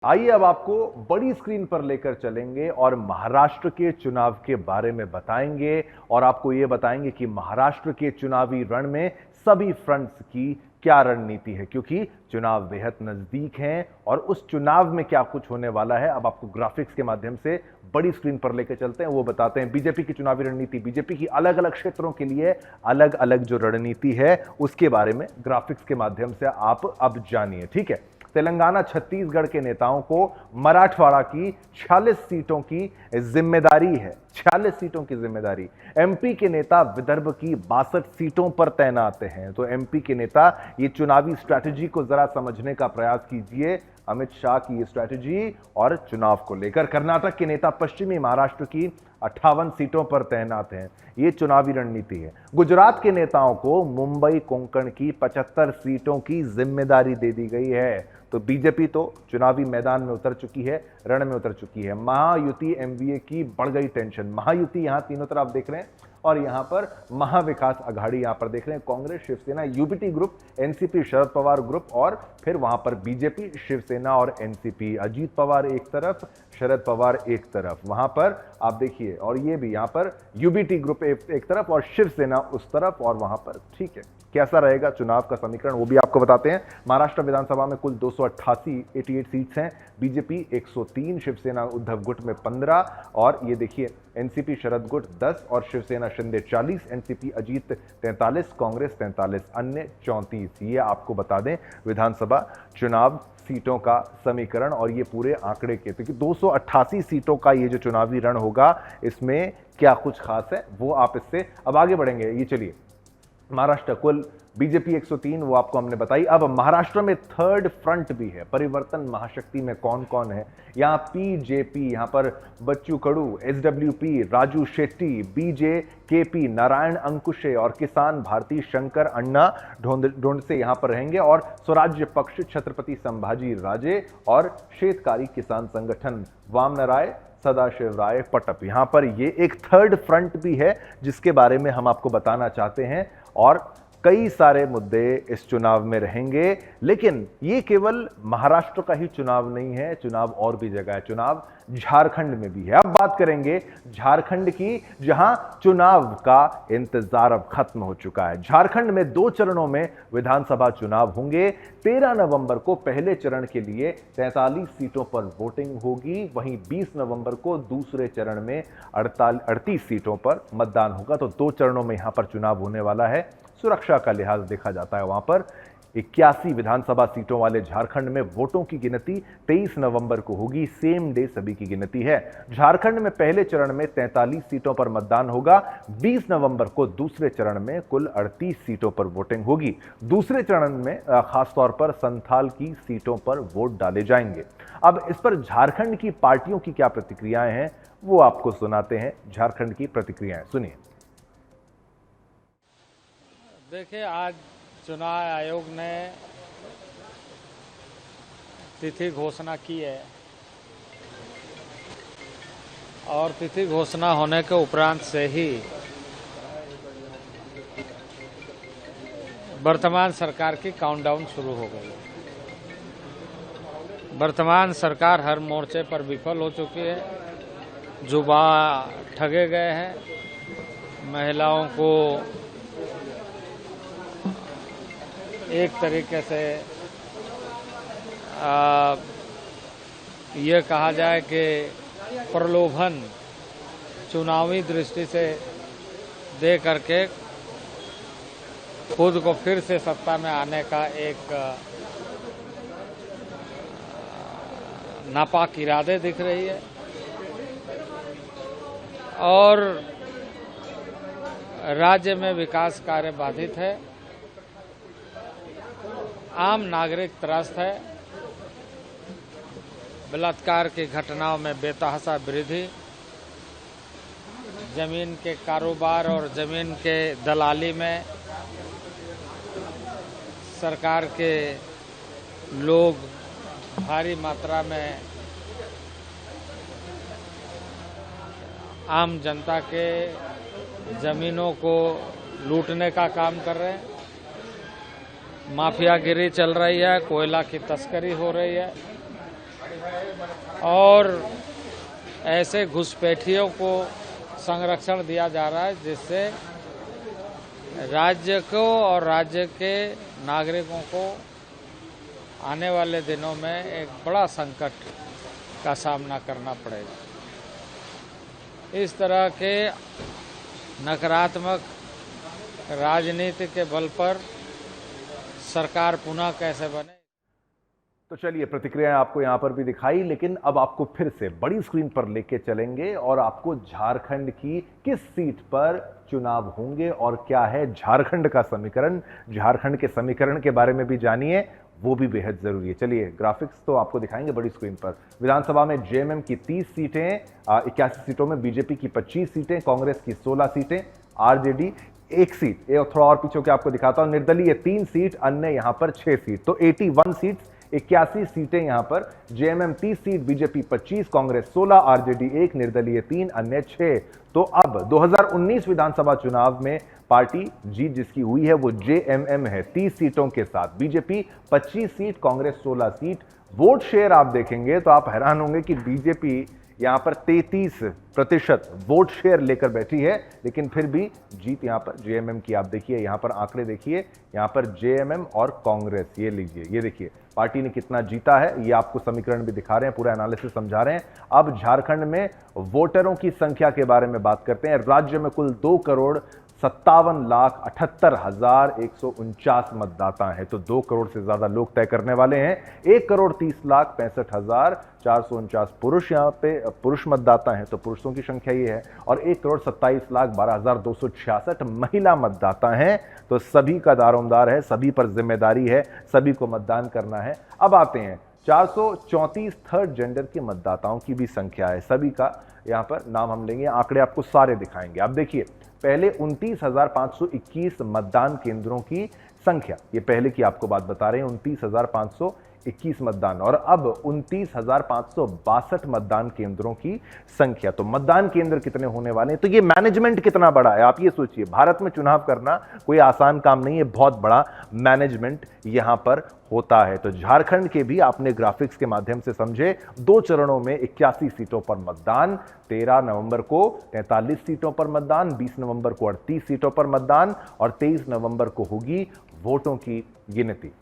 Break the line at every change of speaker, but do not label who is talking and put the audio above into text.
आइए अब आपको बड़ी स्क्रीन पर लेकर चलेंगे और महाराष्ट्र के चुनाव के बारे में बताएंगे और आपको यह बताएंगे कि महाराष्ट्र के चुनावी रण में सभी फ्रंट्स की क्या रणनीति है, क्योंकि चुनाव बेहद नजदीक हैं और उस चुनाव में क्या कुछ होने वाला है अब आपको ग्राफिक्स के माध्यम से बड़ी स्क्रीन पर लेकर चलते हैं। वो बताते हैं बीजेपी की चुनावी रणनीति, बीजेपी की अलग अलग क्षेत्रों के लिए अलग अलग जो रणनीति है उसके बारे में ग्राफिक्स के माध्यम से आप अब जानिए। ठीक है, तेलंगाना छत्तीसगढ़ के नेताओं को मराठवाड़ा की 46 सीटों की जिम्मेदारी है, 46 सीटों की जिम्मेदारी। एमपी के नेता विदर्भ की 62 सीटों पर तैनात हैं। तो एमपी के नेता ये चुनावी स्ट्रैटेजी को जरा समझने का प्रयास कीजिए, अमित शाह की ये स्ट्रैटेजी और चुनाव को लेकर। कर्नाटक के नेता पश्चिमी महाराष्ट्र की 58 सीटों पर तैनात हैं, ये चुनावी रणनीति है। गुजरात के नेताओं को मुंबई कोंकण की 75 सीटों की जिम्मेदारी दे दी गई है। तो बीजेपी तो चुनावी मैदान में उतर चुकी है, रण में उतर चुकी है। महायुति एमवीए की बढ़ गई टेंशन। महायुति यहां तीनों तरफ देख रहे हैं और यहां पर महाविकास अघाड़ी यहां पर देख रहे हैं, Congress, Shiv Sena, UBT group, NCP, Sharad Pawar group और फिर वहां पर बीजेपी, शिवसेना और एनसीपी। अजीत पवार एक तरफ, शरद पवार एक तरफ, वहां पर आप देखिए, और ये भी यहां पर यूबीटी ग्रुप एक तरफ और शिवसेना उस तरफ और वहां पर। ठीक है, कैसा रहेगा चुनाव का समीकरण वो भी आपको बताते हैं। महाराष्ट्र विधानसभा में कुल 288 सीट्स हैं, बीजेपी 103, शिवसेना उद्धव गुट में 15 और ये देखिए एनसीपी शरद गुट 10 और शिवसेना शिंदे 40, एनसीपी अजीत 43, कांग्रेस 43, अन्य 34। ये आपको बता दें विधानसभा चुनाव सीटों का समीकरण और ये पूरे आंकड़े के, क्योंकि 288 सीटों का ये जो चुनावी रण होगा इसमें क्या कुछ खास है वो आप इससे अब आगे बढ़ेंगे। ये चलिए, महाराष्ट्र कुल बीजेपी 103 वो आपको हमने बताई। अब महाराष्ट्र में थर्ड फ्रंट भी है, परिवर्तन महाशक्ति में कौन कौन है। यहां पीजेपी, यहां पर बच्चू कडू, एसडब्ल्यूपी, राजू शेट्टी, बीजेकेपी, नारायण अंकुशे और किसान भारती शंकर अण्णा ढोंडसे यहां पर रहेंगे और स्वराज्य पक्ष छत्रपति संभाजी राजे और शेतकारी किसान संगठन वामनराय सदाशिव राय पटप। यहां पर ये एक थर्ड फ्रंट भी है जिसके बारे में हम आपको बताना चाहते हैं और कई सारे मुद्दे इस चुनाव में रहेंगे। लेकिन ये केवल महाराष्ट्र का ही चुनाव नहीं है, चुनाव और भी जगह है, चुनाव झारखंड में भी है। अब बात करेंगे झारखंड की, जहां चुनाव का इंतजार अब खत्म हो चुका है। झारखंड में 2 चरणों में विधानसभा चुनाव होंगे। 13 नवंबर को पहले चरण के लिए 43 सीटों पर वोटिंग होगी, वहीं 20 नवंबर को दूसरे चरण में 38 सीटों पर मतदान होगा। तो 2 चरणों में यहां पर चुनाव होने वाला है। सुरक्षा का लिहाज देखा जाता है वहां पर 81 विधानसभा सीटों वाले झारखंड में वोटों की गिनती 23 नवंबर को होगी, सेम डे सभी की गिनती है। झारखंड में पहले चरण में 43 सीटों पर मतदान होगा, 20 नवंबर को दूसरे चरण में कुल 38 सीटों पर वोटिंग होगी। दूसरे चरण में खासतौर पर संथाल की सीटों पर वोट डाले जाएंगे। अब इस पर झारखंड की पार्टियों की क्या प्रतिक्रियाएं हैं वो आपको सुनाते हैं। झारखंड की प्रतिक्रियाएं सुनिए।
देखिए, आज चुनाव आयोग ने तिथि घोषणा की है और तिथि घोषणा होने के उपरांत से ही वर्तमान सरकार की काउंटडाउन शुरू हो गई। वर्तमान सरकार हर मोर्चे पर विफल हो चुकी है, जुबा ठगे गए हैं, महिलाओं को एक तरीके से ये कहा जाए कि प्रलोभन चुनावी दृष्टि से दे करके खुद को फिर से सत्ता में आने का एक नापाक इरादे दिख रही है और राज्य में विकास कार्य बाधित है, आम नागरिक त्रस्त है, बलात्कार की घटनाओं में बेतहाशा वृद्धि, जमीन के कारोबार और जमीन के दलाली में सरकार के लोग भारी मात्रा में आम जनता के जमीनों को लूटने का काम कर रहे हैं। माफियागिरी चल रही है, कोयला की तस्करी हो रही है और ऐसे घुसपैठियों को संरक्षण दिया जा रहा है, जिससे राज्य को और राज्य के नागरिकों को आने वाले दिनों में एक बड़ा संकट का सामना करना पड़ेगा। इस तरह के नकारात्मक राजनीति के बल पर सरकार पुनः कैसे बने।
तो चलिए, प्रतिक्रियाएं आपको यहां पर भी दिखाई, लेकिन अब आपको फिर से बड़ी स्क्रीन पर लेके चलेंगे और आपको झारखंड की किस सीट पर चुनाव होंगे और क्या है झारखंड का समीकरण। झारखंड के समीकरण के बारे में भी जानिए, वो भी बेहद जरूरी है। चलिए, ग्राफिक्स तो आपको दिखाएंगे बड़ी स्क्रीन पर। विधानसभा में जेएमएम की 30 सीटें, 81 सीटों में बीजेपी की 25 सीटें, कांग्रेस की 16 सीटें, आरजेडी 1 सीट, थोड़ा और पीछे के आपको दिखाता हूं, निर्दलीय 3 सीट, अन्य यहां पर 6 सीट, तो 81 सीट्स, 81 सीटें यहां पर। JMM 30 seat, BJP 25, Congress 16, RJD 1, निर्दलीय 3, अन्य 6। तो अब 2019 विधानसभा चुनाव में पार्टी जीत जिसकी हुई है वो जेएमएम है 30 सीटों के साथ, BJP 25 seat, Congress 16 seat. Vote share आप देखेंगे तो आप हैरान होंगे कि बीजेपी यहां पर 33% वोट शेयर लेकर बैठी है, लेकिन फिर भी जीत यहां पर जेएमएम की। आप देखिए यहां पर आंकड़े, देखिए यहां पर जेएमएम और कांग्रेस, ये लीजिए, ये देखिए पार्टी ने कितना जीता है, ये आपको समीकरण भी दिखा रहे हैं, पूरा एनालिसिस समझा रहे हैं। अब झारखंड में वोटरों की संख्या के बारे में बात करते हैं। राज्य में कुल 2,57,78,149 मतदाता हैं, तो 2 करोड़ से ज्यादा लोग तय करने वाले हैं। 1,30,65,6449 पुरुष यहाँ पे पुरुष मतदाता हैं, तो पुरुषों की संख्या ये है, और 1,27,12,266 महिला मतदाता हैं। तो सभी का दारोमदार है, सभी पर जिम्मेदारी है, सभी को मतदान करना है। अब आते हैं 434 थर्ड जेंडर के मतदाताओं की भी संख्या है, सभी का यहाँ पर नाम हम लेंगे, आंकड़े आपको सारे दिखाएंगे। अब देखिए, पहले 29,521 मतदान केंद्रों की संख्या, ये पहले की आपको बात बता रहे हैं, 29,521 मतदान, और अब 29,562 मतदान केंद्रों की संख्या। तो मतदान केंद्र कितने होने वाले हैं, तो ये मैनेजमेंट कितना बड़ा है आप ये सोचिए। भारत में चुनाव करना कोई आसान काम नहीं है, बहुत बड़ा मैनेजमेंट यहां पर होता है। तो झारखंड के भी आपने ग्राफिक्स के माध्यम से समझे, 2 चरणों में 81 सीटों पर मतदान, 13 नवंबर को 43 सीटों पर मतदान, 20 नवंबर को 38 सीटों पर मतदान और 23 नवंबर को होगी वोटों की गिनती।